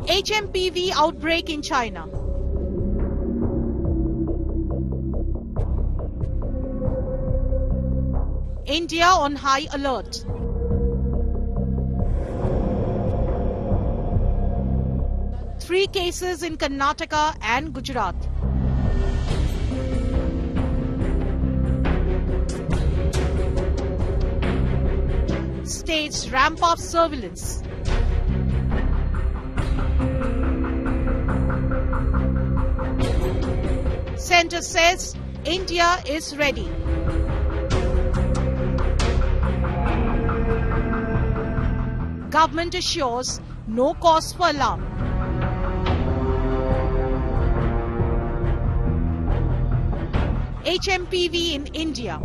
HMPV outbreak in China. India on high alert. Three cases in Karnataka and Gujarat. States ramp up surveillance. Centre says India is ready. Government assures no cause for alarm. HMPV in India.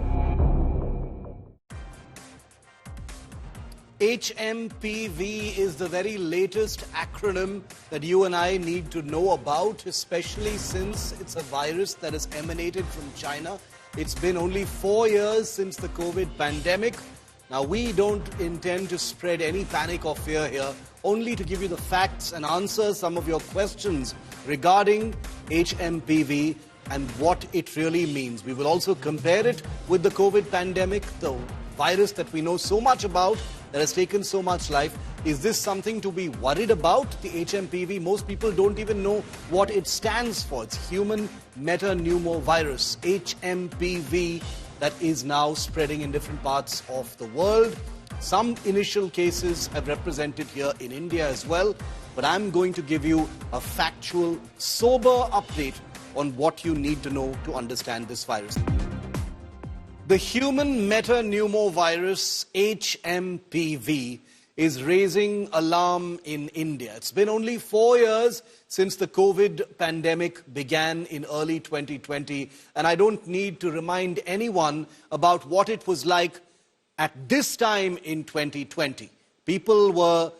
HMPV is the very latest acronym that you and I need to know about, especially since it's a virus that has emanated from China. It's been only 4 years since the COVID pandemic. Now, we don't intend to spread any panic or fear here, only to give you the facts and answer some of your questions regarding HMPV and what it really means. We will also compare it with the COVID pandemic, the virus that we know so much about, that has taken so much life. Is this something to be worried about, the HMPV? Most people don't even know what it stands for. It's human metapneumovirus, HMPV, that is now spreading in different parts of the world. Some initial cases have represented here in India as well, but I'm going to give you a factual, sober update on what you need to know to understand this virus. The human metapneumovirus, HMPV, is raising alarm in India. It's been only 4 years since the COVID pandemic began in early 2020, and I don't need to remind anyone about what it was like at this time in 2020. People were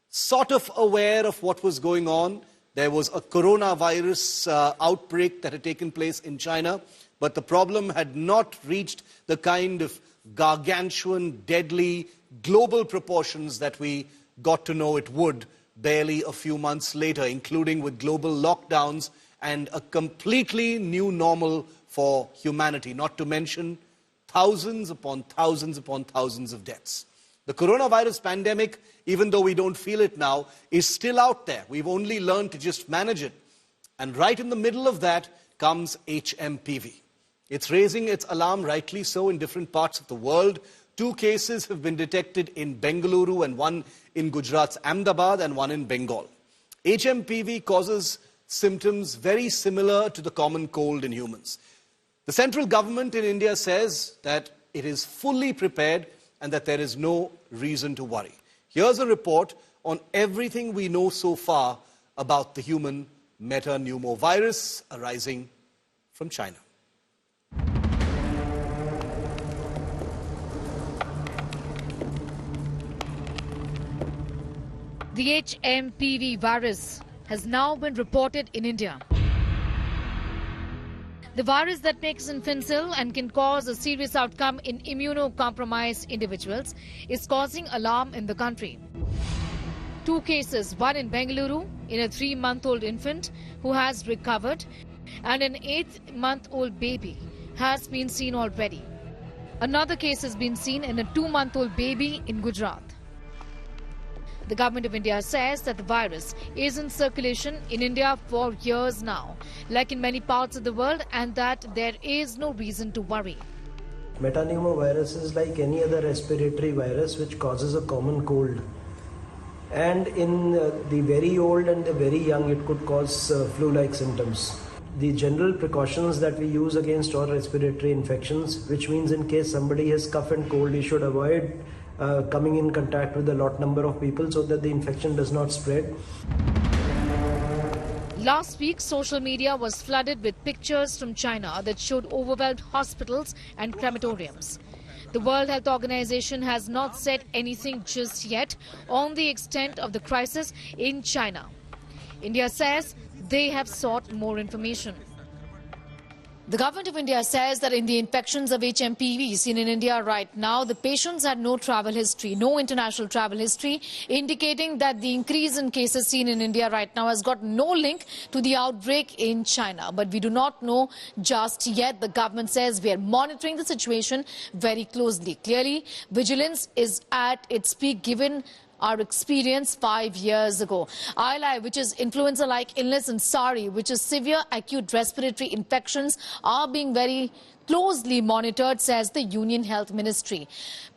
sort of aware of what was going on. There was a coronavirus outbreak that had taken place in China, but the problem had not reached the kind of gargantuan, deadly, global proportions that we got to know it would barely a few months later, including with global lockdowns and a completely new normal for humanity, not to mention thousands upon thousands upon thousands of deaths. The coronavirus pandemic, even though we don't feel it now, is still out there. We've only learned to just manage it. And right in the middle of that comes HMPV. It's raising its alarm, rightly so, in different parts of the world. 2 cases have been detected in Bengaluru, and 1 in Gujarat's Ahmedabad, and 1 in Bengal. HMPV causes symptoms very similar to the common cold in humans. The central government in India says that it is fully prepared and that there is no reason to worry. Here's a report on everything we know so far about the human metapneumovirus arising from China. The HMPV virus has now been reported in India. The virus that makes infants ill and can cause a serious outcome in immunocompromised individuals is causing alarm in the country. 2 cases, one in Bengaluru in a 3-month-old infant who has recovered, and an 8-month-old baby has been seen already. Another case has been seen in a 2-month-old baby in Gujarat. The government of India says that the virus is in circulation in India for years now, like in many parts of the world, and that there is no reason to worry. Metapneumovirus is like any other respiratory virus which causes a common cold. And in the very old and the very young, it could cause flu-like symptoms. The general precautions that we use against all respiratory infections, which means in case somebody has cough and cold, he should avoid coming in contact with a lot number of people so that the infection does not spread. Last week, social media was flooded with pictures from China that showed overwhelmed hospitals and crematoriums. The World Health Organization has not said anything just yet on the extent of the crisis in China. India says they have sought more information. The government of India says that in the infections of HMPV seen in India right now, the patients had no travel history, no international travel history, indicating that the increase in cases seen in India right now has got no link to the outbreak in China. But we do not know just yet. The government says we are monitoring the situation very closely. Clearly, vigilance is at its peak given our experience 5 years ago. ILI, which is influenza-like illness, and SARI, which is severe acute respiratory infections, are being very closely monitored, says the Union Health Ministry.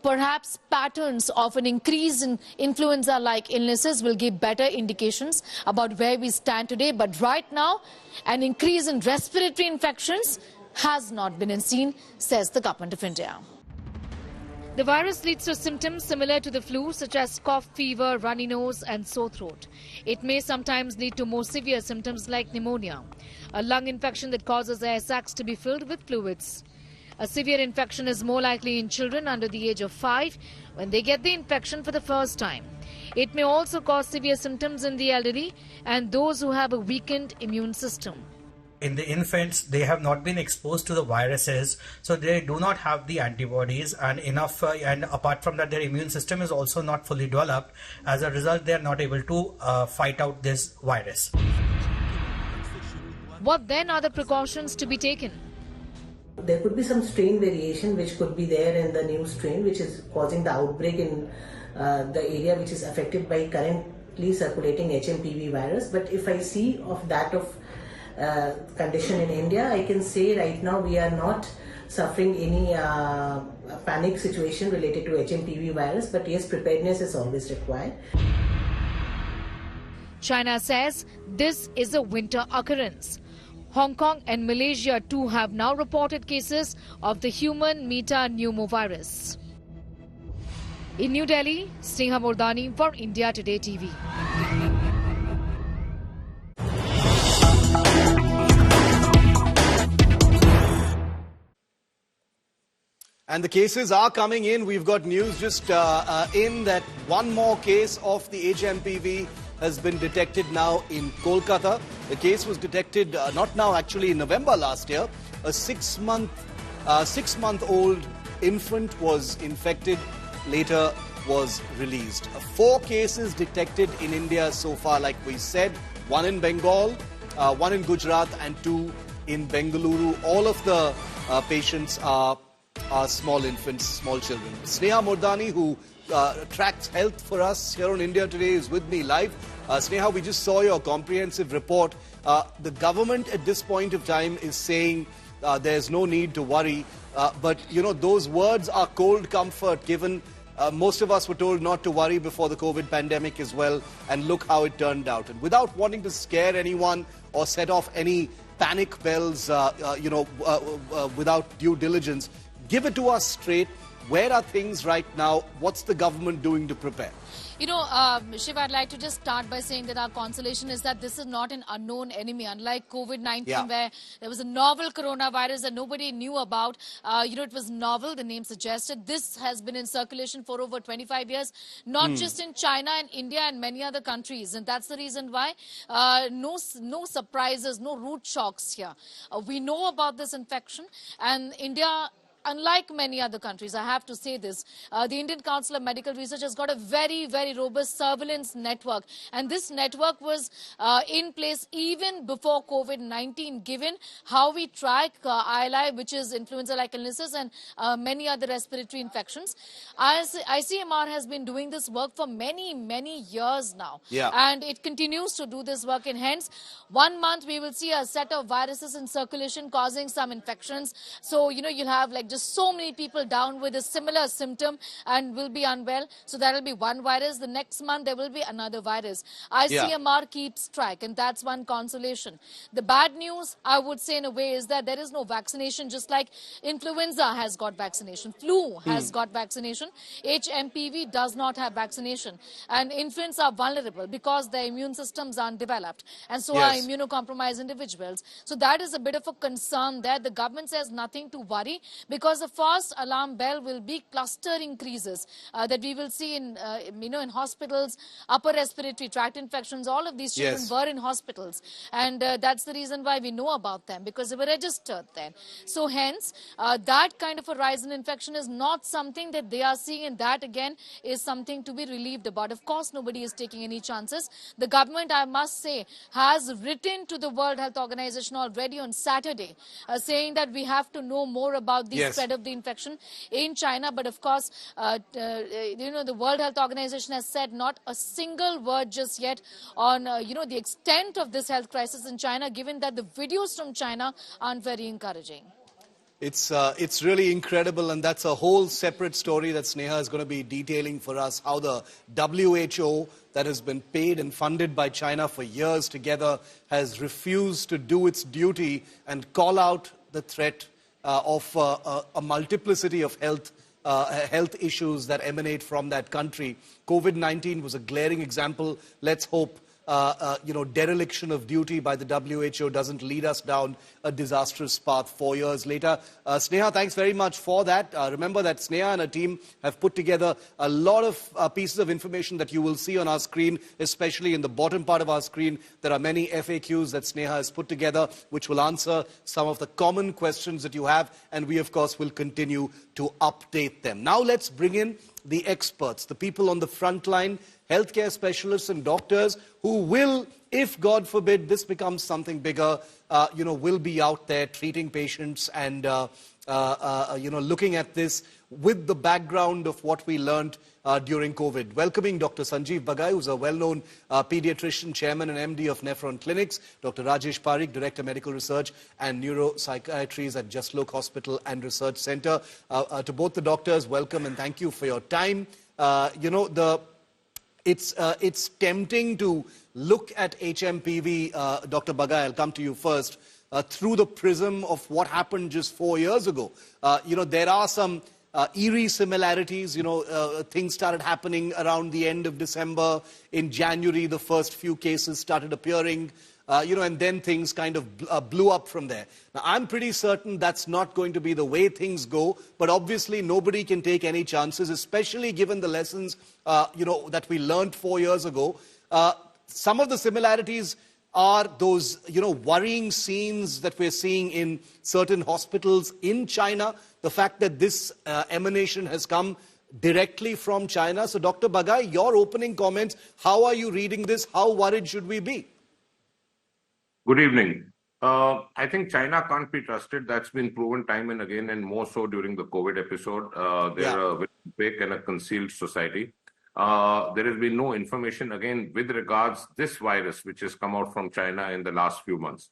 Perhaps patterns of an increase in influenza-like illnesses will give better indications about where we stand today. But right now, an increase in respiratory infections has not been seen, says the Government of India. The virus leads to symptoms similar to the flu, such as cough, fever, runny nose and sore throat. It may sometimes lead to more severe symptoms like pneumonia, a lung infection that causes air sacs to be filled with fluids. A severe infection is more likely in children under the age of 5 when they get the infection for the first time. It may also cause severe symptoms in the elderly and those who have a weakened immune system. In the infants, they have not been exposed to the viruses, so they do not have the antibodies and enough, and apart from that, their immune system is also not fully developed. As a result, they are not able to fight out this virus. What then are the precautions to be taken? There could be some strain variation which could be there in the new strain, which is causing the outbreak in the area which is affected by currently circulating HMPV virus. But if I see of that of condition in India, I can say right now we are not suffering any panic situation related to HMPV virus, but yes, preparedness is always required. China says this is a winter occurrence. Hong Kong and Malaysia too have now reported cases of the human Metapneumovirus. In New Delhi, Sneha Mordani for India Today TV. And the cases are coming in. We've got news just in that one more case of the HMPV has been detected now in Kolkata. The case was detected not now, actually in November last year. A six-month-old infant was infected, later was released. 4 cases detected in India so far, like we said. 1 in Bengal, 1 in Gujarat and 2 in Bengaluru. All of the patients are small infants, small children. Sneha Mordani, who tracks health for us here on India Today, is with me live. Sneha, we just saw your comprehensive report. The government at this point of time is saying there's no need to worry. But, you know, those words are cold comfort given most of us were told not to worry before the COVID pandemic as well. And look how it turned out. And without wanting to scare anyone or set off any panic bells, without due diligence, give it to us straight. Where are things right now? What's the government doing to prepare? You know, Shiv, I'd like to just start by saying that our consolation is that this is not an unknown enemy. Unlike COVID-19, where there was a novel coronavirus that nobody knew about. It was novel, the name suggested. This has been in circulation for over 25 years, not just in China and India and many other countries. And that's the reason why no surprises, no root shocks here. We know about this infection, and India, unlike many other countries, I have to say this, the Indian Council of Medical Research has got a very, very robust surveillance network. And this network was in place even before COVID-19, given how we track ILI, which is influenza-like illnesses, and many other respiratory infections. ICMR has been doing this work for many, many years now. And it continues to do this work. And hence, 1 month we will see a set of viruses in circulation causing some infections. So, you'll have like just so many people down with a similar symptom and will be unwell. So that will be one virus. The next month there will be another virus. ICMR keeps track, and that's one consolation. The bad news, I would say in a way, is that there is no vaccination, just like influenza has got vaccination. Flu has got vaccination. HMPV does not have vaccination. And infants are vulnerable because their immune systems aren't developed. And so are immunocompromised individuals. So that is a bit of a concern there. The government says nothing to worry, because because the first alarm bell will be cluster increases that we will see in, in hospitals, upper respiratory tract infections. All of these children were in hospitals, and that's the reason why we know about them, because they were registered then. So hence, that kind of a rise in infection is not something that they are seeing, and that again is something to be relieved about. Of course, nobody is taking any chances. The government, I must say, has written to the World Health Organization already on Saturday, saying that we have to know more about the spread of the infection in China. But of course, the World Health Organization has said not a single word just yet on, the extent of this health crisis in China, given that the videos from China aren't very encouraging. It's really incredible, and that's a whole separate story that Sneha is going to be detailing for us, how the WHO, that has been paid and funded by China for years together, has refused to do its duty and call out the threat of a multiplicity of health issues that emanate from that country. COVID-19 was a glaring example. Let's hope dereliction of duty by the WHO doesn't lead us down a disastrous path 4 years later. Sneha, thanks very much for that. Remember that Sneha and her team have put together a lot of pieces of information that you will see on our screen, especially in the bottom part of our screen. There are many FAQs that Sneha has put together, which will answer some of the common questions that you have, and we, of course, will continue to update them. Now let's bring in the experts, the people on the front line, healthcare specialists and doctors who will, if God forbid this becomes something bigger, will be out there treating patients and, looking at this with the background of what we learned during COVID. Welcoming Dr. Sanjeev Bagai, who's a well-known pediatrician, chairman and MD of Nephron Clinics, Dr. Rajesh Parikh, Director Medical Research and Neuropsychiatries at Jaslok Hospital and Research Center. To both the doctors, welcome and thank you for your time. It's tempting to look at HMPV, Dr. Bagai, I'll come to you first, through the prism of what happened just 4 years ago. There are some eerie similarities. Things started happening around the end of December. In January, the first few cases started appearing. And then things kind of blew up from there. Now, I'm pretty certain that's not going to be the way things go, but obviously nobody can take any chances, especially given the lessons, that we learned 4 years ago. Some of the similarities are those, worrying scenes that we're seeing in certain hospitals in China, the fact that this emanation has come directly from China. So, Dr. Bagai, your opening comments, how are you reading this? How worried should we be? Good evening. I think China can't be trusted. That's been proven time and again, and more so during the COVID episode. They're a very opaque and a concealed society. There has been no information, again, with regards this virus, which has come out from China in the last few months.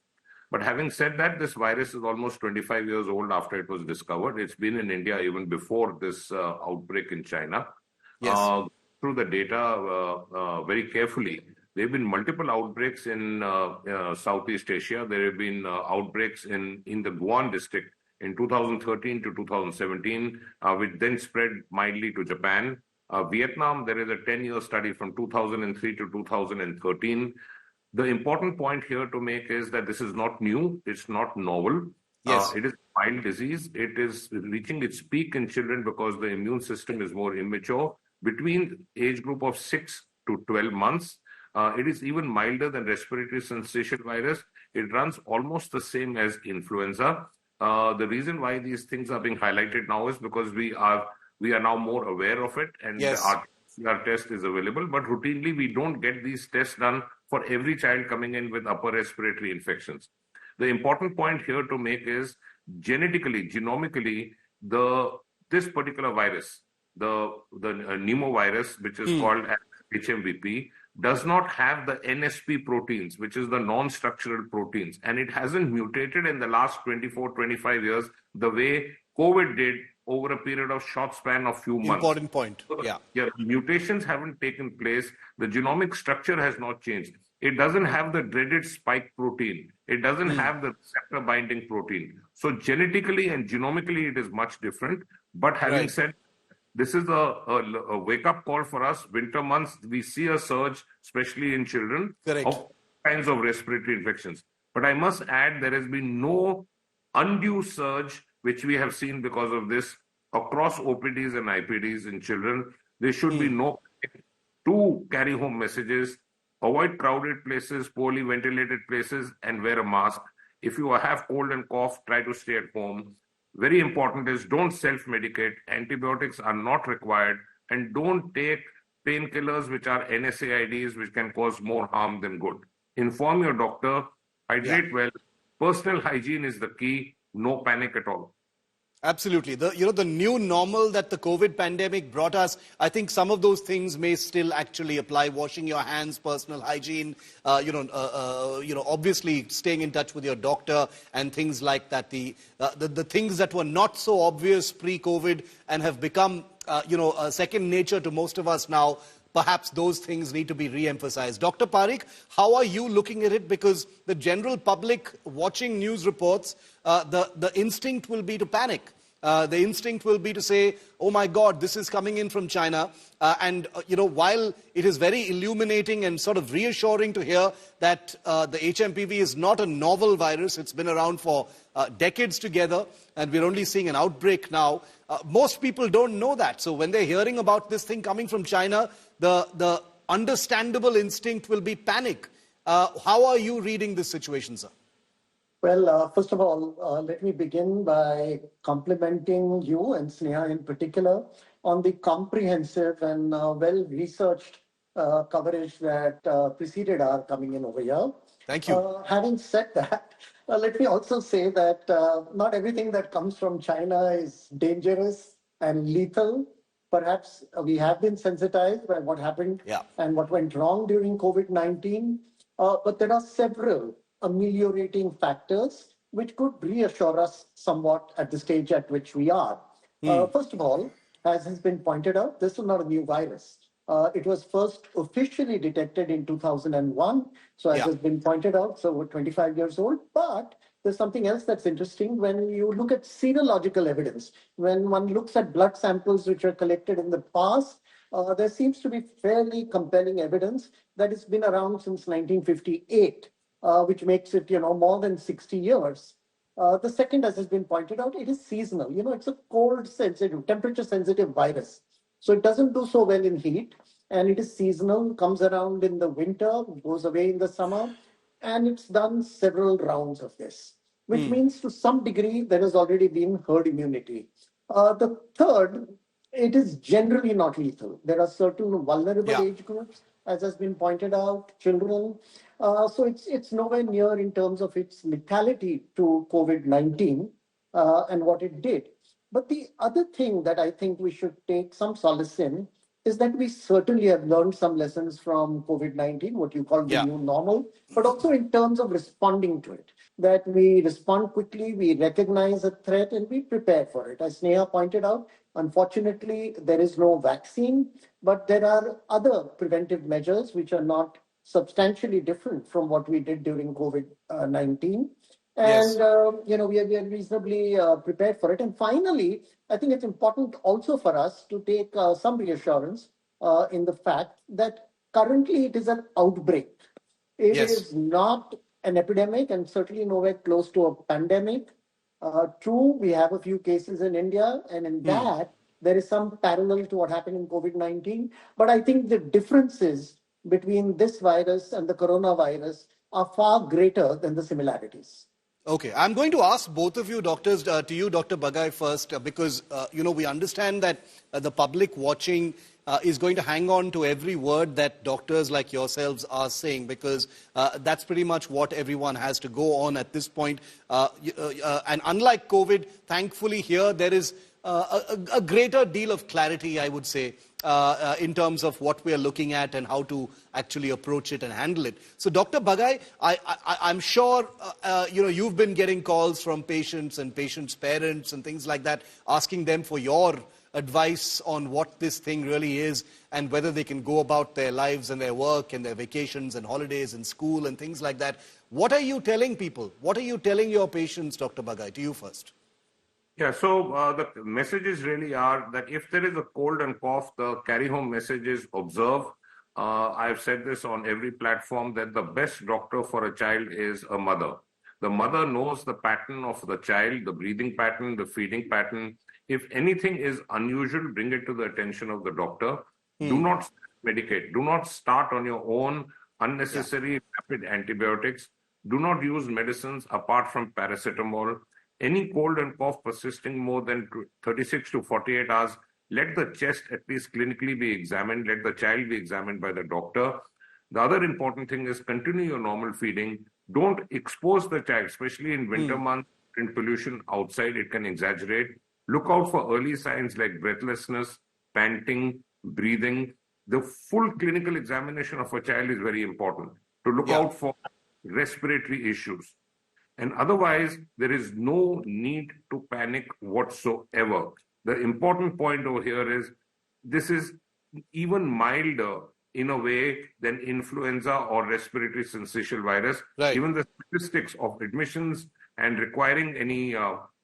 But having said that, this virus is almost 25 years old after it was discovered. It's been in India even before this outbreak in China. Yes. Through the data very carefully, there have been multiple outbreaks in Southeast Asia. There have been outbreaks in the Guan district in 2013 to 2017, which then spread mildly to Japan. Vietnam, there is a 10-year study from 2003 to 2013. The important point here to make is that this is not new. It's not novel. Yes. It is a mild disease. It is reaching its peak in children because the immune system is more immature. Between age group of 6 to 12 months, it is even milder than respiratory syncytial virus. It runs almost the same as influenza. The reason why these things are being highlighted now is because we are now more aware of it, and yes, our test is available. But routinely, we don't get these tests done for every child coming in with upper respiratory infections. The important point here to make is genetically, genomically, this particular virus, the pneumovirus, which is called HMVP, does not have the NSP proteins, which is the non-structural proteins. And it hasn't mutated in the last 24, 25 years the way COVID did over a period of short span of few months. Important point. Yeah. Mutations haven't taken place. The genomic structure has not changed. It doesn't have the dreaded spike protein. It doesn't have the receptor binding protein. So genetically and genomically, it is much different. But having said, this is a wake-up call for us. Winter months, we see a surge, especially in children, of kinds of respiratory infections. But I must add, there has been no undue surge which we have seen because of this across OPDs and IPDs in children. There should be no to carry home messages, avoid crowded places, poorly ventilated places, and wear a mask. If you have cold and cough, try to stay at home. Very important is don't self-medicate. Antibiotics are not required, and don't take painkillers which are NSAIDs, which can cause more harm than good. Inform your doctor, hydrate well. Personal hygiene is the key. No panic at all. Absolutely. The new normal that the COVID pandemic brought us, I think some of those things may still actually apply. Washing your hands, personal hygiene, obviously staying in touch with your doctor and things like that. The things that were not so obvious pre-COVID and have become, second nature to most of us now, perhaps those things need to be re-emphasized. Dr. Parikh, how are you looking at it? Because the general public watching news reports, the instinct will be to panic. The instinct will be to say, oh my God, this is coming in from China. While it is very illuminating and sort of reassuring to hear that the HMPV is not a novel virus, it's been around for decades together, and we're only seeing an outbreak now. Most people don't know that. So when they're hearing about this thing coming from China, the understandable instinct will be panic. How are you reading this situation, sir? Well, first of all, let me begin by complimenting you and Sneha in particular on the comprehensive and well-researched coverage that preceded our coming in over here. Thank you. Having said that, let me also say that not everything that comes from China is dangerous and lethal. Perhaps we have been sensitized by what happened and what went wrong during COVID-19, but there are several ameliorating factors which could reassure us somewhat at the stage at which we are. First of all, as has been pointed out, this is not a new virus. It was first officially detected in 2001. So as has been pointed out, so we're 25 years old. But there's something else that's interesting. When you look at serological evidence, when one looks at blood samples which were collected in the past, there seems to be fairly compelling evidence that it's been around since 1958. Which makes it, more than 60 years. The second, as has been pointed out, it is seasonal. It's a cold-sensitive, temperature-sensitive virus. So it doesn't do so well in heat, and it is seasonal, comes around in the winter, goes away in the summer, and it's done several rounds of this, which means to some degree there has already been herd immunity. The third, it is generally not lethal. There are certain vulnerable age groups, as has been pointed out, children. So it's nowhere near in terms of its lethality to COVID-19 and what it did. But the other thing that I think we should take some solace in is that we certainly have learned some lessons from COVID-19, what you call the new normal, but also in terms of responding to it, that we respond quickly, we recognize a threat, and we prepare for it. As Sneha pointed out, unfortunately, there is no vaccine, but there are other preventive measures which are not substantially different from what we did during COVID-19. And, we are reasonably prepared for it. And finally, I think it's important also for us to take some reassurance in the fact that currently it is an outbreak. It is not an epidemic and certainly nowhere close to a pandemic. True, we have a few cases in India, and in that, there is some parallel to what happened in COVID-19. But I think the differences between this virus and the coronavirus are far greater than the similarities. Okay, I'm going to ask both of you doctors, to you, Dr. Bagai, first, because, we understand that the public watching is going to hang on to every word that doctors like yourselves are saying, because that's pretty much what everyone has to go on at this point. And unlike COVID, thankfully here there is a greater deal of clarity, I would say, in terms of what we are looking at and how to actually approach it and handle it. So, Dr. Bagai, I'm sure you've been getting calls from patients and patients' parents and things like that, asking them for your advice on what this thing really is and whether they can go about their lives and their work and their vacations and holidays and school and things like that. What are you telling people? What are you telling your patients, Dr. Bagai? To you first. Yeah, so the messages really are that if there is a cold and cough, the carry-home message is observe. I've said this on every platform that the best doctor for a child is a mother. The mother knows the pattern of the child, the breathing pattern, the feeding pattern. If anything is unusual, bring it to the attention of the doctor. Do not medicate. Do not start on your own unnecessary rapid antibiotics. Do not use medicines apart from paracetamol. Any cold and cough persisting more than 36 to 48 hours, let the chest at least clinically be examined. Let the child be examined by the doctor. The other important thing is continue your normal feeding. Don't expose the child, especially in winter months, in pollution outside, it can exaggerate. Look out for early signs like breathlessness, panting, breathing. The full clinical examination of a child is very important to look out for respiratory issues. And otherwise, there is no need to panic whatsoever. The important point over here is this is even milder in a way than influenza or respiratory syncytial virus. Even the statistics of admissions and requiring any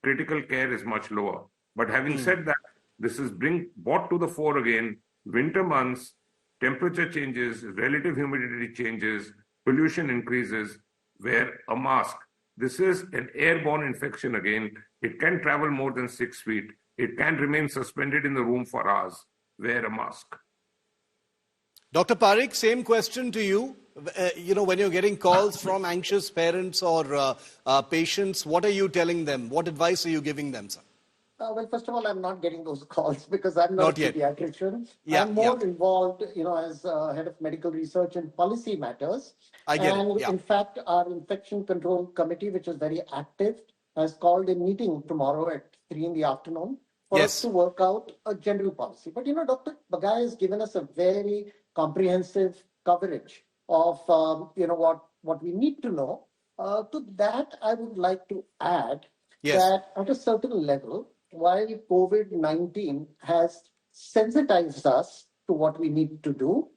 critical care is much lower. But having said that, this is brought to the fore again, winter months, temperature changes, relative humidity changes, pollution increases, wear a mask. This is an airborne infection again. It can travel more than 6 feet. It can remain suspended in the room for hours. Wear a mask. Dr. Parikh, same question to you. When you're getting calls from anxious parents or patients, what are you telling them? What advice are you giving them, sir? Well, first of all, I'm not getting those calls because I'm not a pediatrician. I'm more involved, as head of medical research and policy matters. I get it. In fact, our infection control committee, which is very active, has called a meeting tomorrow at 3 in the afternoon for us to work out a general policy. But, Dr. Bagai has given us a very comprehensive coverage of, what we need to know. To that, I would like to add that at a certain level, while COVID-19 has sensitized us to what we need to do,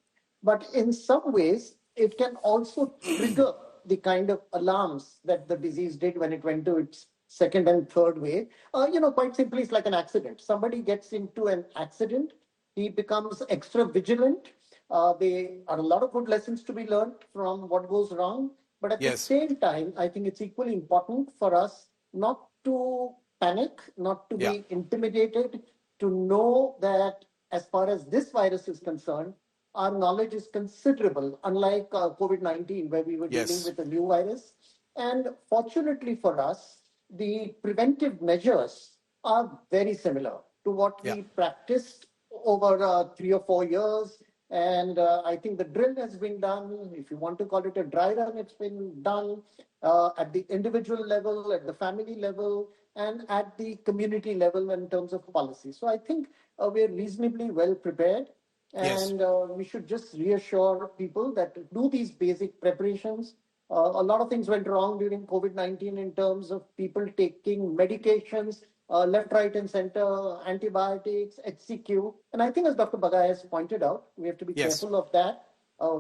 but in some ways, it can also trigger the kind of alarms that the disease did when it went to its second and third wave. Quite simply, it's like an accident. Somebody gets into an accident, he becomes extra vigilant. There are a lot of good lessons to be learned from what goes wrong. But at the same time, I think it's equally important for us not to panic, not to be intimidated, to know that as far as this virus is concerned, our knowledge is considerable, unlike COVID-19, where we were dealing with a new virus. And fortunately for us, the preventive measures are very similar to what we practiced over 3 or 4 years. And I think the drill has been done. If you want to call it a dry run, it's been done at the individual level, at the family level, and at the community level in terms of policy. So I think we're reasonably well prepared. And we should just reassure people that do these basic preparations. A lot of things went wrong during COVID-19 in terms of people taking medications, left, right, and center, antibiotics, HCQ. And I think as Dr. Bagai has pointed out, we have to be careful of that.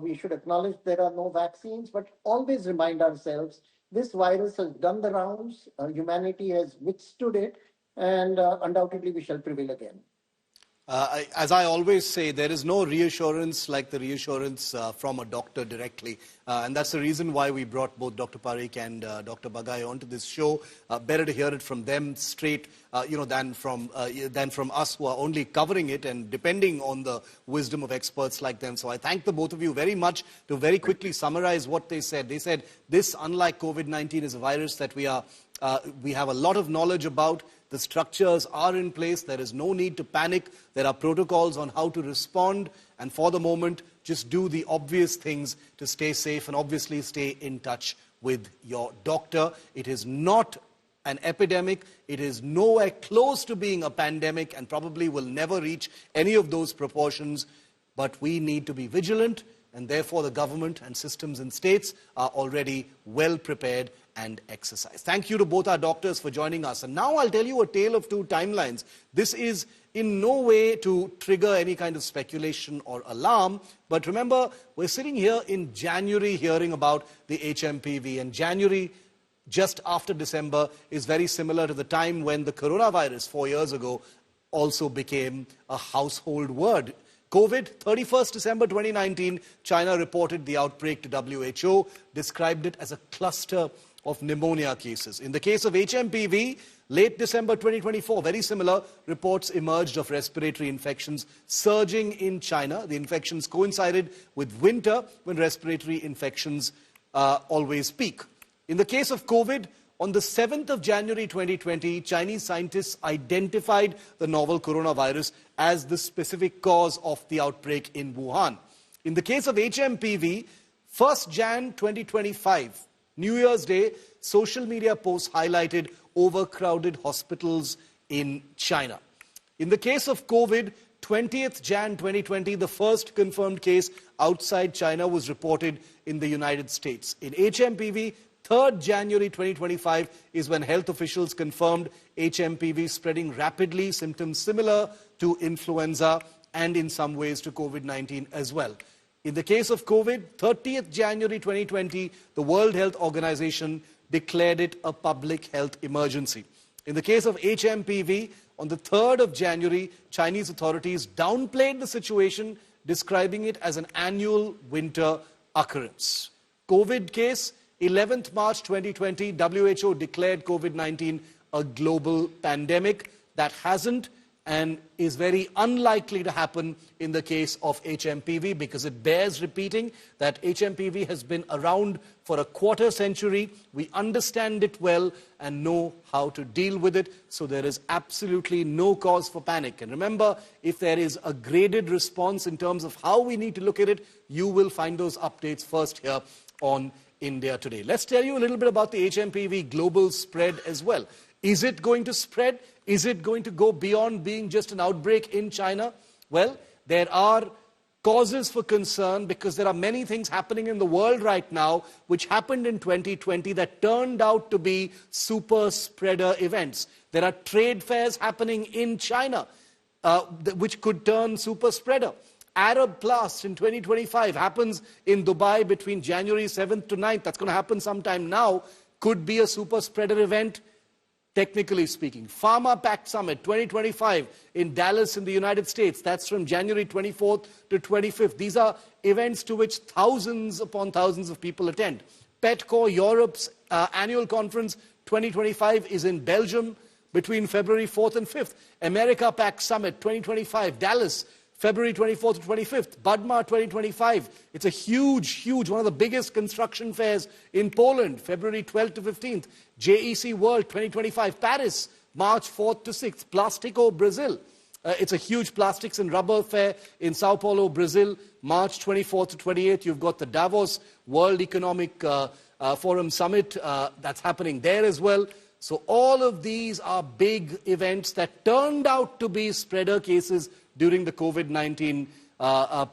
We should acknowledge there are no vaccines, but always remind ourselves this virus has done the rounds, humanity has withstood it, and undoubtedly we shall prevail again. As I always say, there is no reassurance like the reassurance from a doctor directly. And that's the reason why we brought both Dr. Parikh and Dr. Bagai onto this show. Better to hear it from them straight, than from us who are only covering it and depending on the wisdom of experts like them. So I thank the both of you very much. To very quickly summarize what they said. They said this, unlike COVID-19, is a virus that we have a lot of knowledge about. The structures are in place. There is no need to panic. There are protocols on how to respond. And for the moment, just do the obvious things to stay safe and obviously stay in touch with your doctor. It is not an epidemic. It is nowhere close to being a pandemic and probably will never reach any of those proportions. But we need to be vigilant, and therefore the government and systems and states are already well prepared and exercise. Thank you to both our doctors for joining us. And now I'll tell you a tale of two timelines. This is in no way to trigger any kind of speculation or alarm. But remember, we're sitting here in January hearing about the HMPV. And January, just after December, is very similar to the time when the coronavirus 4 years ago also became a household word. COVID, 31st December 2019, China reported the outbreak to WHO, described it as a cluster of pneumonia cases. In the case of HMPV, late December 2024, very similar reports emerged of respiratory infections surging in China. The infections coincided with winter, when respiratory infections always peak. In the case of COVID, on the 7th of January 2020, Chinese scientists identified the novel coronavirus as the specific cause of the outbreak in Wuhan. In the case of HMPV, 1st Jan 2025, New Year's Day, social media posts highlighted overcrowded hospitals in China. In the case of COVID, 20th Jan 2020, the first confirmed case outside China was reported in the United States. In HMPV, 3rd January 2025 is when health officials confirmed HMPV spreading rapidly, symptoms similar to influenza and in some ways to COVID-19 as well. In the case of COVID, 30th January 2020, the World Health Organization declared it a public health emergency. In the case of HMPV, on the 3rd of January, Chinese authorities downplayed the situation, describing it as an annual winter occurrence. COVID case, 11th March 2020, WHO declared COVID-19 a global pandemic. That hasn't and is very unlikely to happen in the case of HMPV, because it bears repeating that HMPV has been around for a quarter century. We understand it well and know how to deal with it, so there is absolutely no cause for panic. And remember, if there is a graded response in terms of how we need to look at it, you will find those updates first here on India Today. Let's tell you a little bit about the HMPV global spread as well. Is it going to spread? Is it going to go beyond being just an outbreak in China? Well, there are causes for concern, because there are many things happening in the world right now which happened in 2020 that turned out to be super spreader events. There are trade fairs happening in China which could turn super spreader. Arab Plus in 2025 happens in Dubai between January 7th to 9th. That's going to happen sometime now. Could be a super spreader event, technically speaking. Pharma Pact Summit 2025 in Dallas in the United States. That's from January 24th to 25th. These are events to which thousands upon thousands of people attend. Petco Europe's annual conference 2025 is in Belgium between February 4th and 5th. America Pact Summit 2025, Dallas, February 24th to 25th. Budma 2025. It's a huge, one of the biggest construction fairs in Poland, February 12th to 15th. JEC World 2025, Paris, March 4th to 6th. Plastico, Brazil. It's a huge plastics and rubber fair in Sao Paulo, Brazil, March 24th to 28th. You've got the Davos World Economic Forum Summit that's happening there as well. So all of these are big events that turned out to be spreader cases during the COVID-19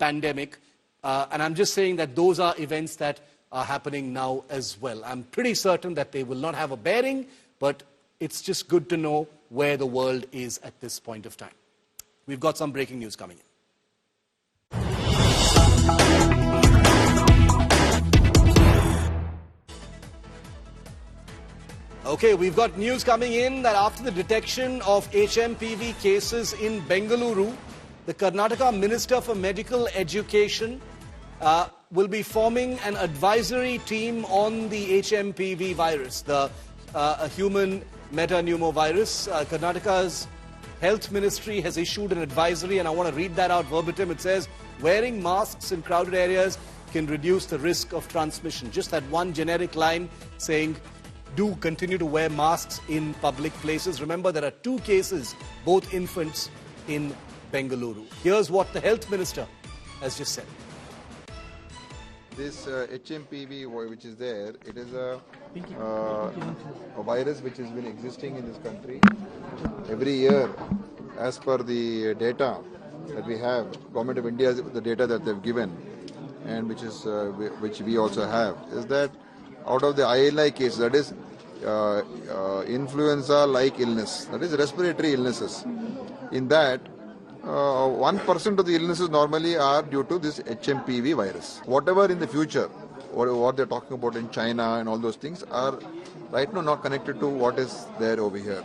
pandemic. And I'm just saying that those are events that are happening now as well. I'm pretty certain that they will not have a bearing, but it's just good to know where the world is at this point of time. We've got some breaking news coming in. Okay, we've got news coming in that after the detection of HMPV cases in Bengaluru, the Karnataka Minister for Medical Education will be forming an advisory team on the HMPV virus, the human metapneumovirus. Karnataka's Health Ministry has issued an advisory, and I want to read that out verbatim. It says, wearing masks in crowded areas can reduce the risk of transmission. Just that one generic line saying, do continue to wear masks in public places. Remember, there are 2 cases, both infants, in Bengaluru. Here's what the Health Minister has just said. This HMPV, which is there, it is a virus which has been existing in this country. Every year, as per the data that we have, Government of India, the data that they've given, and which we also have, is that out of the ILI cases, that is influenza-like illness, that is respiratory illnesses, in that 1% of the illnesses normally are due to this HMPV virus. Whatever in the future, what they're talking about in China and all those things are right now not connected to what is there over here.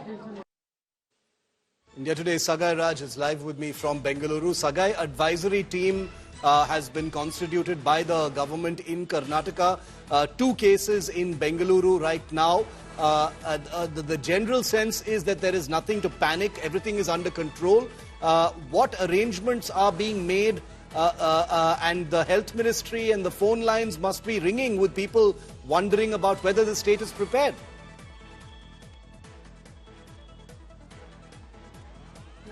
India Today, Sagai Raj is live with me from Bengaluru. Sagai, advisory team has been constituted by the government in Karnataka. 2 cases in Bengaluru right now. The general sense is that there is nothing to panic. Everything is under control. What arrangements are being made? And the health ministry and the phone lines must be ringing with people wondering about whether the state is prepared.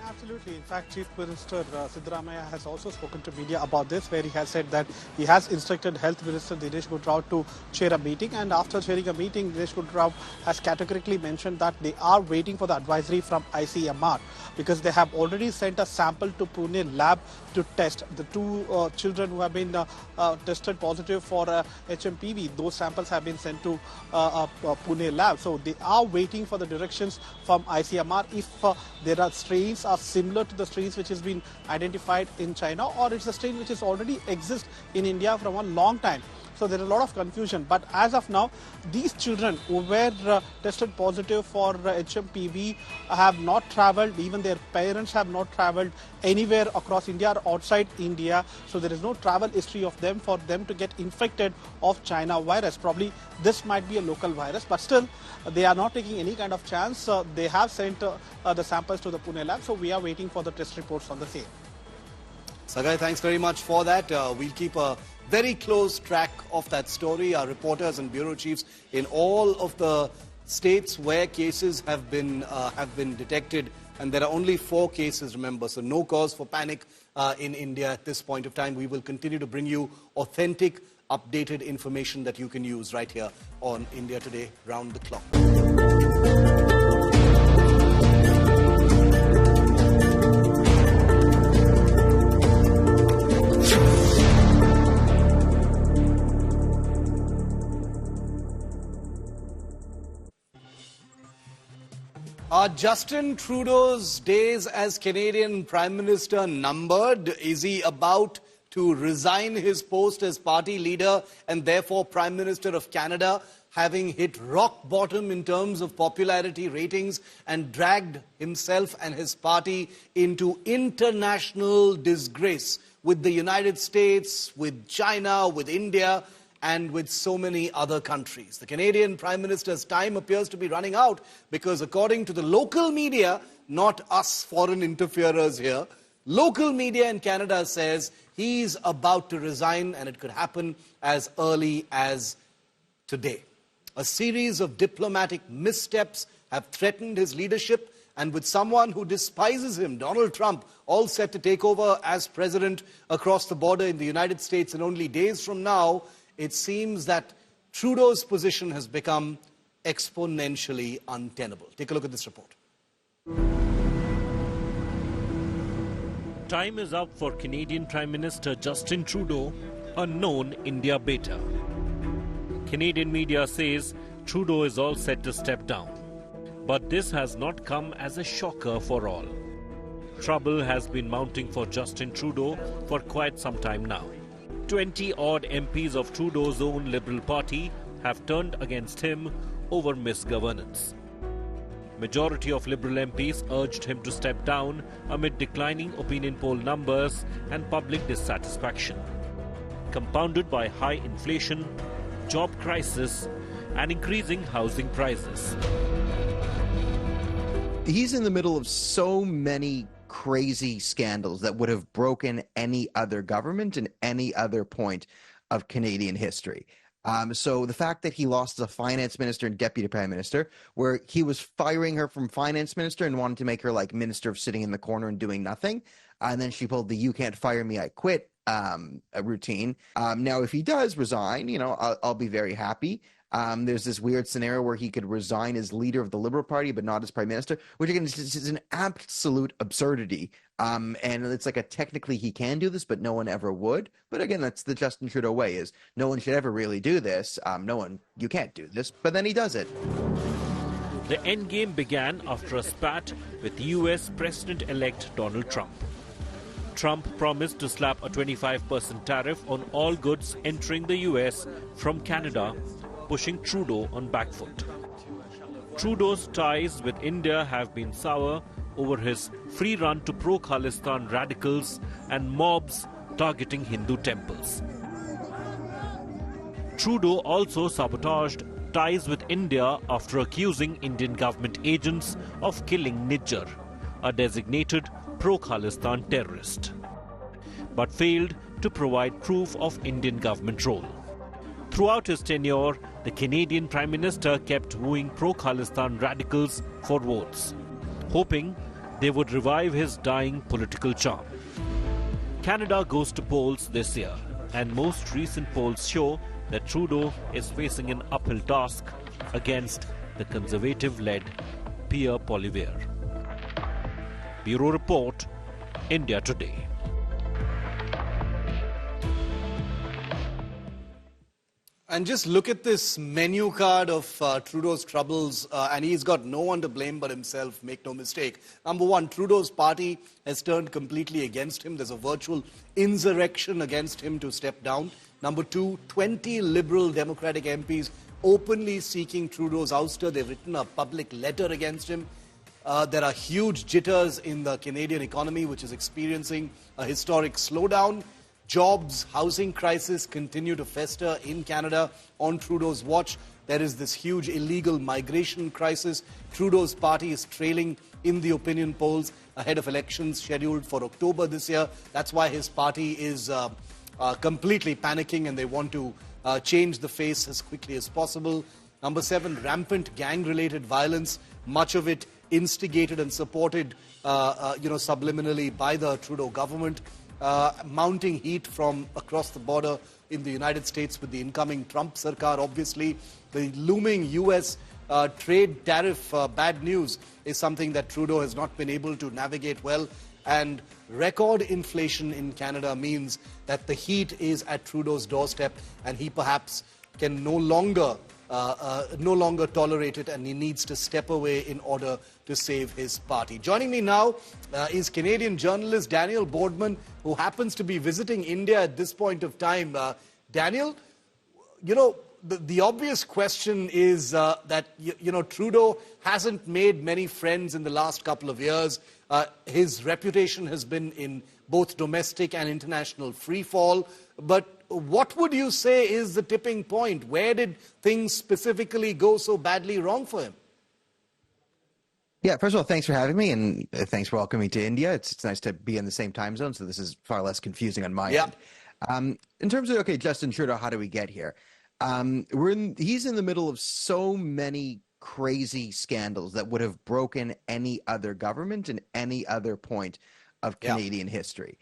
Absolutely. In fact, Chief Minister Siddaramaiah has also spoken to media about this, where he has said that he has instructed Health Minister Dinesh Gundur to chair a meeting, and after chairing a meeting, Dinesh Gundur has categorically mentioned that they are waiting for the advisory from ICMR because they have already sent a sample to Pune lab to test. The 2 children who have been tested positive for HMPV, those samples have been sent to Pune lab. So they are waiting for the directions from ICMR if there are strains are similar to the strains which has been identified in China, or it's a strain which is already exists in India from a long time. So there is a lot of confusion. But as of now, these children who were tested positive for HMPV have not travelled. Even their parents have not travelled anywhere across India or outside India. So there is no travel history of them for them to get infected of China virus. Probably this might be a local virus, but still they are not taking any kind of chance. They have sent the samples to the Pune lab. So we are waiting for the test reports on the same. Sagai, thanks very much for that. We'll keep a very close track of that story. Our reporters and bureau chiefs in all of the states where cases have been detected, and there are only 4 cases, remember, so no cause for panic in India at this point of time. We will continue to bring you authentic, updated information that you can use right here on India Today, round the clock. Are Justin Trudeau's days as Canadian Prime Minister numbered? Is he about to resign his post as party leader and therefore Prime Minister of Canada, having hit rock bottom in terms of popularity ratings and dragged himself and his party into international disgrace with the United States, with China, with India, and with so many other countries? The Canadian Prime Minister's time appears to be running out because, according to the local media, not us foreign interferers here, local media in Canada says he's about to resign, and it could happen as early as today. A series of diplomatic missteps have threatened his leadership, and with someone who despises him, Donald Trump, all set to take over as president across the border in the United States in only days from now, it seems that Trudeau's position has become exponentially untenable. Take a look at this report. Time is up for Canadian Prime Minister Justin Trudeau, a known India beta. Canadian media says Trudeau is all set to step down. But this has not come as a shocker for all. Trouble has been mounting for Justin Trudeau for quite some time now. 20-odd MPs of Trudeau's own Liberal Party have turned against him over misgovernance. Majority of Liberal MPs urged him to step down amid declining opinion poll numbers and public dissatisfaction, compounded by high inflation, job crisis, and increasing housing prices. He's in the middle of so many crazy scandals that would have broken any other government in any other point of Canadian history. So the fact that he lost as a finance minister and deputy prime minister, where he was firing her from finance minister and wanted to make her like minister of sitting in the corner and doing nothing. And then she pulled the "you can't fire me, I quit" routine. Now, if he does resign, you know, I'll be very happy. There's this weird scenario where he could resign as leader of the Liberal Party, but not as prime minister, which again is an absolute absurdity. And it's like technically he can do this, but no one ever would. But again, that's the Justin Trudeau way: is no one should ever really do this. You can't do this, but then he does it. The endgame began after a spat with US President-elect Donald Trump. Trump promised to slap a 25% tariff on all goods entering the US from Canada, pushing Trudeau on back foot. Trudeau's ties with India have been sour over his free run to pro-Khalistan radicals and mobs targeting Hindu temples. Trudeau also sabotaged ties with India after accusing Indian government agents of killing Nijjar, a designated pro-Khalistan terrorist, but failed to provide proof of Indian government role. Throughout his tenure, the Canadian Prime Minister kept wooing pro-Khalistan radicals for votes, hoping they would revive his dying political charm. Canada goes to polls this year, and most recent polls show that Trudeau is facing an uphill task against the Conservative-led Pierre Poilievre. Bureau Report, India Today. And just look at this menu card of Trudeau's troubles, and he's got no one to blame but himself, make no mistake. Number one, Trudeau's party has turned completely against him. There's a virtual insurrection against him to step down. Number two, 20 Liberal Democratic MPs openly seeking Trudeau's ouster. They've written a public letter against him. There are huge jitters in the Canadian economy, which is experiencing a historic slowdown. Jobs, housing crisis continue to fester in Canada on Trudeau's watch. There is this huge illegal migration crisis. Trudeau's party is trailing in the opinion polls ahead of elections scheduled for October this year. That's why his party is completely panicking, and they want to change the face as quickly as possible. Number seven, rampant gang-related violence, much of it instigated and supported, subliminally by the Trudeau government. Mounting heat from across the border in the United States with the incoming Trump Sarkar, obviously. The looming US trade tariff bad news is something that Trudeau has not been able to navigate well. And record inflation in Canada means that the heat is at Trudeau's doorstep, and he perhaps can no longer tolerate it, and he needs to step away in order to save his party. Joining me now is Canadian journalist Daniel Boardman, who happens to be visiting India at this point of time. Daniel, the obvious question is that Trudeau hasn't made many friends in the last couple of years. His reputation has been in both domestic and international freefall. But what would you say is the tipping point? Where did things specifically go so badly wrong for him? Yeah, first of all, thanks for having me, and thanks for welcoming me to India. It's nice to be in the same time zone, so this is far less confusing on my end. In terms of, Justin Trudeau, how do we get here? He's in the middle of so many crazy scandals that would have broken any other government in any other point of Canadian history.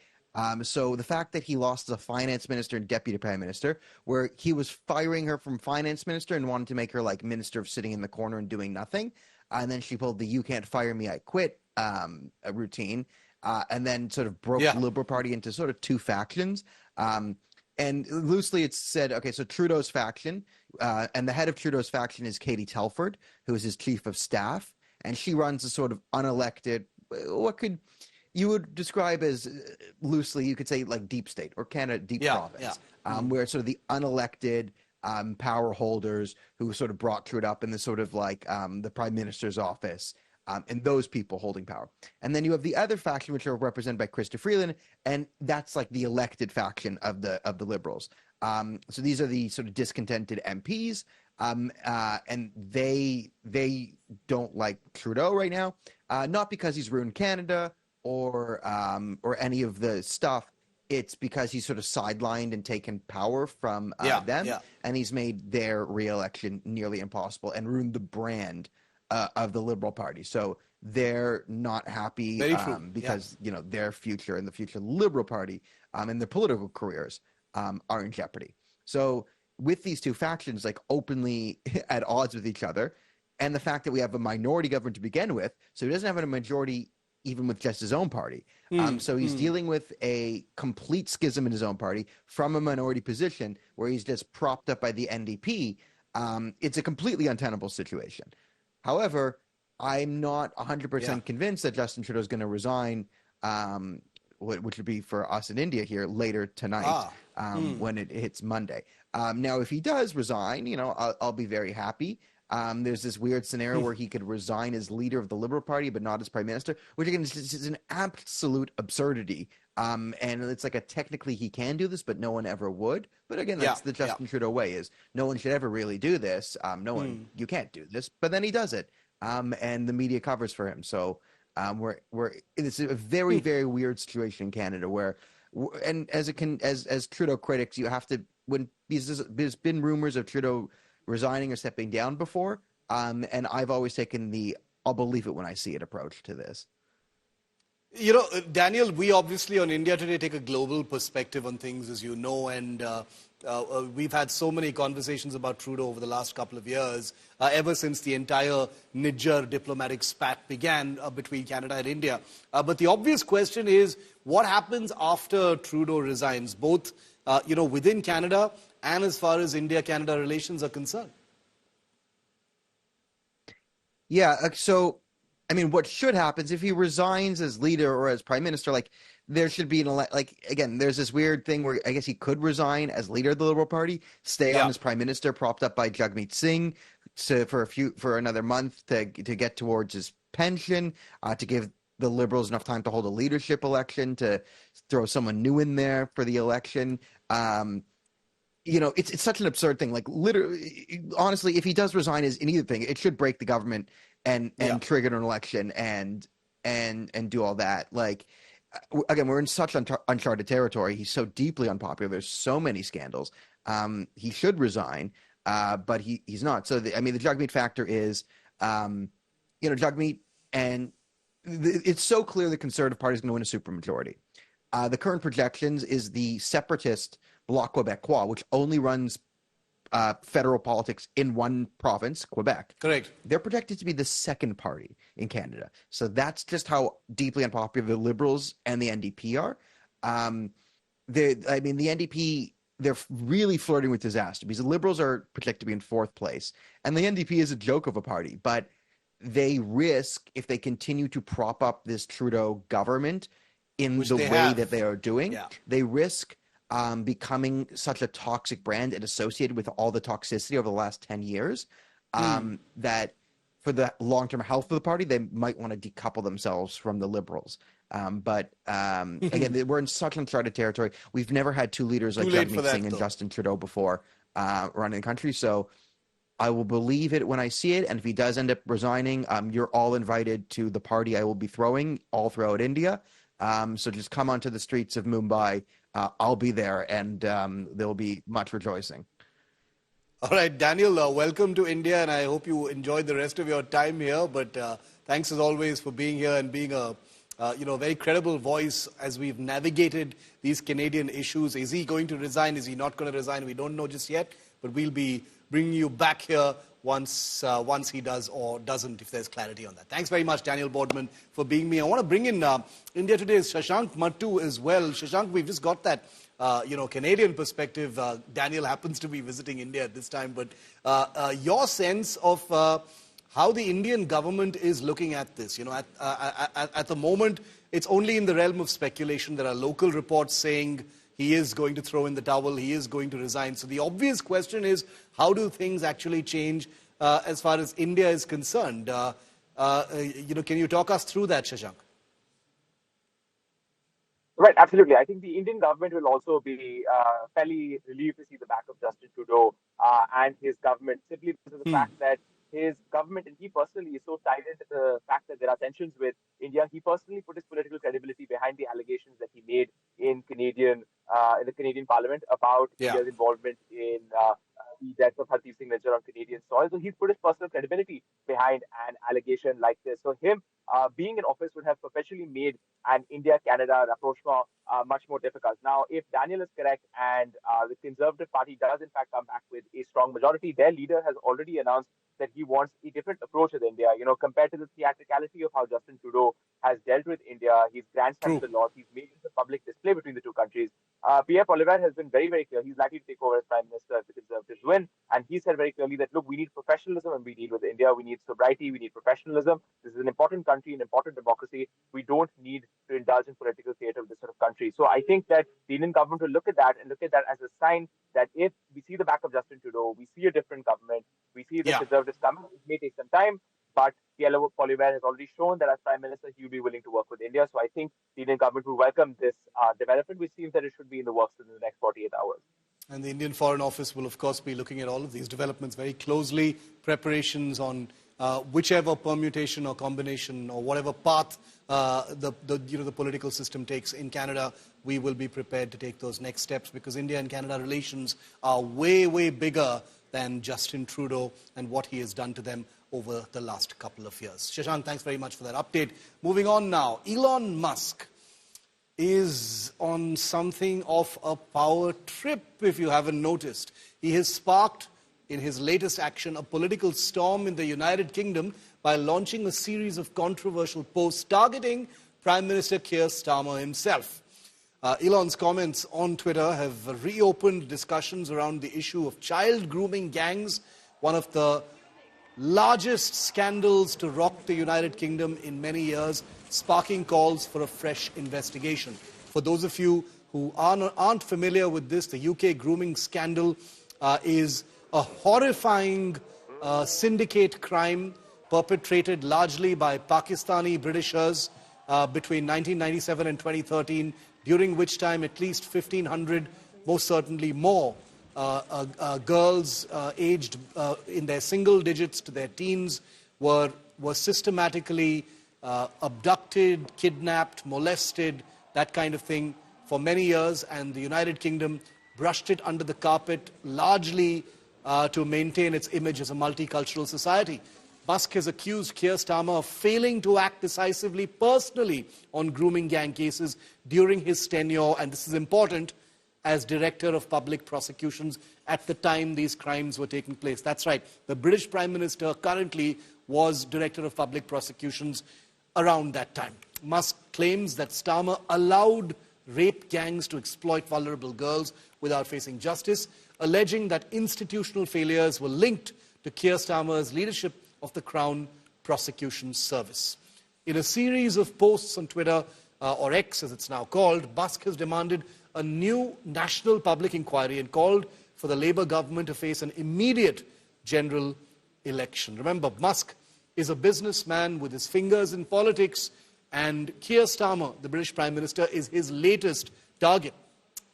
So the fact that he lost as a finance minister and deputy prime minister, where he was firing her from finance minister and wanted to make her like minister of sitting in the corner and doing nothing. And then she pulled the "you can't fire me, I quit" routine, and then sort of broke the Liberal Party into sort of two factions. And loosely it's said, okay, so Trudeau's faction, and the head of Trudeau's faction is Katie Telford, who is his chief of staff, and she runs a sort of unelected, you would describe as loosely, you could say like deep state or Canada deep province, where sort of the unelected power holders who sort of brought Trudeau up in the sort of like the prime minister's office, and those people holding power. And then you have the other faction, which are represented by Chrystia Freeland, and that's like the elected faction of the Liberals. So these are the sort of discontented MPs, and they don't like Trudeau right now, not because he's ruined Canada or any of the stuff. It's because he's sort of sidelined and taken power from them, and he's made their re-election nearly impossible and ruined the brand of the Liberal Party. So they're not happy because their future and the future of the Liberal Party and their political careers are in jeopardy. So with these two factions like openly at odds with each other, and the fact that we have a minority government to begin with, so he doesn't have a majority even with just his own party. So he's dealing with a complete schism in his own party from a minority position where he's just propped up by the NDP. It's a completely untenable situation. However, I'm not 100% convinced that Justin Trudeau is going to resign, which would be for us in India here later tonight when it hits Monday. Now, if he does resign, I'll be very happy. There's this weird scenario where he could resign as leader of the Liberal Party, but not as prime minister, which again is an absolute absurdity. And it's like technically he can do this, but no one ever would. But again, that's the Justin Trudeau way: is no one should ever really do this. You can't do this, but then he does it, and the media covers for him. So it's a very very weird situation in Canada where, and as Trudeau critics, you have to there's been rumors of Trudeau resigning or stepping down before, and I've always taken the I'll believe it when I see it approach to this. You know, Daniel, we obviously on India Today take a global perspective on things, as you know, and we've had so many conversations about Trudeau over the last couple of years, ever since the entire Niger diplomatic spat began between Canada and India. But the obvious question is, what happens after Trudeau resigns, both within Canada and as far as India-Canada relations are concerned? Yeah, so I mean, what should happen is if he resigns as leader or as prime minister, there should be again, there's this weird thing where I guess he could resign as leader of the Liberal Party, stay on as prime minister, propped up by Jagmeet Singh for another month to get towards his pension, to give the Liberals enough time to hold a leadership election, to throw someone new in there for the election. It's such an absurd thing. Literally, honestly, if he does resign as anything, it should break the government and trigger an election and do all that. Again, we're in such uncharted territory. He's so deeply unpopular. There's so many scandals. He should resign, but he's not. So the Jagmeet factor is, Jagmeet, and it's so clear the Conservative Party is going to win a supermajority. The current projections is the separatist Bloc Québécois, which only runs federal politics in one province, Quebec. Correct. They're projected to be the second party in Canada. So that's just how deeply unpopular the Liberals and the NDP are. The NDP, they're really flirting with disaster because the Liberals are projected to be in fourth place. And the NDP is a joke of a party, but they risk, if they continue to prop up this Trudeau government in the way that they are doing, they risk becoming such a toxic brand and associated with all the toxicity over the last 10 years that for the long-term health of the party, they might want to decouple themselves from the Liberals. But again, we're in such uncharted territory. We've never had two leaders like Jagmeet Singh and Justin Trudeau before running the country. So I will believe it when I see it. And if he does end up resigning, you're all invited to the party I will be throwing all throughout India. So just come onto the streets of Mumbai. I'll be there, and there will be much rejoicing. All right, Daniel, welcome to India, and I hope you enjoyed the rest of your time here. But thanks as always for being here and being a very credible voice as we've navigated these Canadian issues. Is he going to resign? Is he not going to resign? We don't know just yet, but we'll be bringing you back here once he does or doesn't, if there's clarity on that. Thanks very much, Daniel Boardman, for being me. I want to bring in India Today's Shashank Mattu as well. Shashank, we've just got that Canadian perspective. Daniel happens to be visiting India at this time, but your sense of how the Indian government is looking at this. At the moment, it's only in the realm of speculation. There are local reports saying he is going to throw in the towel, he is going to resign. So the obvious question is, how do things actually change as far as India is concerned? Can you talk us through that, Shashank? Right, absolutely. I think the Indian government will also be fairly relieved to see the back of Justin Trudeau and his government, simply because of the fact that his government and he personally is so tied into the fact that there are tensions with India. He personally put his political credibility behind the allegations that he made in the Canadian Parliament about India's involvement in the death of Hardeep Singh Nijjar on Canadian soil. So he's put his personal credibility behind an allegation like this. So him being in office would have perpetually made an India-Canada rapprochement much more difficult. Now, if Daniel is correct and the Conservative Party does in fact come back with a strong majority, their leader has already announced that he wants a different approach with India. Compared to the theatricality of how Justin Trudeau has dealt with India, he's grandstanded the laws, he's made it a public display between the two countries. Pierre Poilievre has been very, very clear. He's likely to take over as Prime Minister if the Conservatives win. And he said very clearly that, look, we need professionalism when we deal with India. We need sobriety. We need professionalism. This is an important country, an important democracy. We don't need to indulge in political theater of this sort of country. So I think that the Indian government will look at that and look at that as a sign that if we see the back of Justin Trudeau, we see a different government, we see the Conservatives coming. It may take some time, but Pierre Poilievre has already shown that as Prime Minister, he will be willing to work with India. So I think the Indian government will welcome this development, which seems that it should be in the works within the next 48 hours. And the Indian Foreign Office will, of course, be looking at all of these developments very closely. Preparations on whichever permutation or combination or whatever path the political system takes in Canada, we will be prepared to take those next steps, because India and Canada relations are way, way bigger than Justin Trudeau and what he has done to them over the last couple of years. Shashank, thanks very much for that update. Moving on now, Elon Musk is on something of a power trip, if you haven't noticed. He has sparked, in his latest action, a political storm in the United Kingdom by launching a series of controversial posts targeting Prime Minister Keir Starmer himself. Elon's comments on Twitter have reopened discussions around the issue of child grooming gangs, one of the largest scandals to rock the United Kingdom in many years, sparking calls for a fresh investigation. For those of you who aren't familiar with this, the UK grooming scandal is a horrifying syndicate crime perpetrated largely by Pakistani Britishers between 1997 and 2013, during which time at least 1,500, most certainly more, girls aged in their single digits to their teens were systematically abducted, kidnapped, molested, that kind of thing for many years, and the United Kingdom brushed it under the carpet largely to maintain its image as a multicultural society. Musk has accused Keir Starmer of failing to act decisively personally on grooming gang cases during his tenure, and this is important, as Director of Public Prosecutions at the time these crimes were taking place. That's right, the British Prime Minister currently was Director of Public Prosecutions around that time. Musk claims that Starmer allowed rape gangs to exploit vulnerable girls without facing justice, alleging that institutional failures were linked to Keir Starmer's leadership of the Crown Prosecution Service. In a series of posts on Twitter, or X as it's now called, Musk has demanded a new national public inquiry and called for the Labour government to face an immediate general election. Remember, Musk is a businessman with his fingers in politics, and Keir Starmer, the British Prime Minister, is his latest target.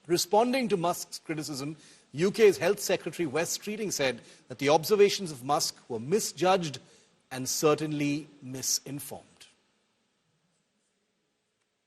Responding to Musk's criticism, UK's Health Secretary Wes Streeting said that the observations of Musk were misjudged and certainly misinformed.